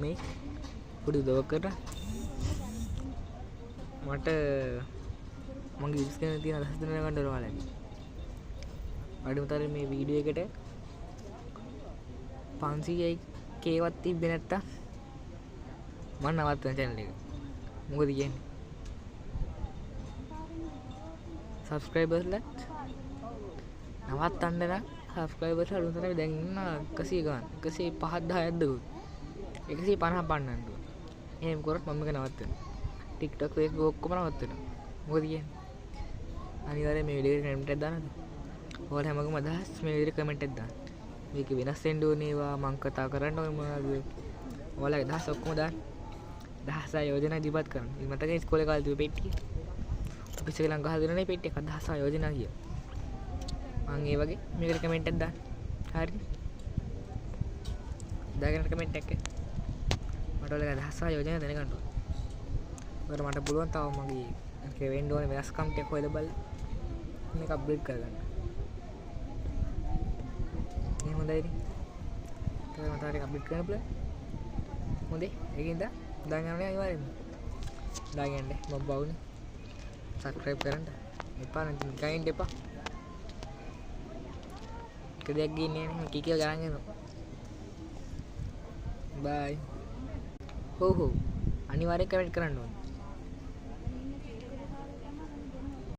මේ පොඩි උදව්වකට මට මගේ යුස් කරන තියෙන අදහස් දැනගන්න ඕනවාලයි. අඩුම තරමේ මේ වීඩියෝ එකට 500යි කේවත් තිබ්බේ නැත්තම් මම නවත්තන channel එක. මොකද කියන්නේ? subscribers ලත් නවත්තන්න නම් subscribers අඩුම තරමේ දැන් ඉන්න 100 ගන්න. 105 10ක්ද ගොත්. 150 පන්නන්න ඕන. එහෙම කරොත් මම මේක නවත්තනවා. TikTok Facebook ඔක්කොම නවත්තනවා. මොකද කියන්නේ? අනිවාර්යයෙන් මේ වීඩියෝ එකට කමෙන්ට් එකක් දාන්න. ඔයාලා හැමෝගම අදහස් මේ වීඩියෝ කමෙන්ට් එකක් දාන්න. මේක වෙනස් වෙන්න ඕනේ ඒවා මම කතා කරන්න ඕනේ මොනවද? ඔයාලගේ අදහස් ඔක්කොම දාන්න. දහස යෝජනා ඉදිරිපත් කරන්න. ඉතින් මතකයි ඉස්කෝලේ කාලේ තිබ්බ පෙට්ටිය. ඔෆිස් එකේ ළඟ ගහලා දෙනනේ පෙට්ටියක් අදහස් යෝජනා කිය. මම ඒ වගේ මේකට කමෙන්ට් එකක් දාන්න. හරිද? දාගෙන කමෙන්ට් එකක්. මට ඔයාලගේ අදහස් යෝජනා දැනගන්න ඕනේ. ඔයාලට මට පුළුවන් තව මගේ ඒකේ වෙන්න ඕනේ වෙනස්කම් ටික හොයලා බලන්න. මේක අප්ඩේට් කරගන්න. මේ හොඳයි ඉතින්. ඒක මට හරියට අප්ඩේට් කරන්න පුළුවන්. හොඳේ. ඒකින්ද දාගෙන යන්නේ අනිවාර්යෙන්ම. දාගෙන යන්න මම බවුනේ. subscribe කරන්න. එපා නම් ගයින් දෙපා. කඩයක් ගින්නේ නේ කී කියලා ගණන් යනවා. bye. හෝ අනිවාර්යෙන් කමෙන්ට් කරන්න ඕනේ.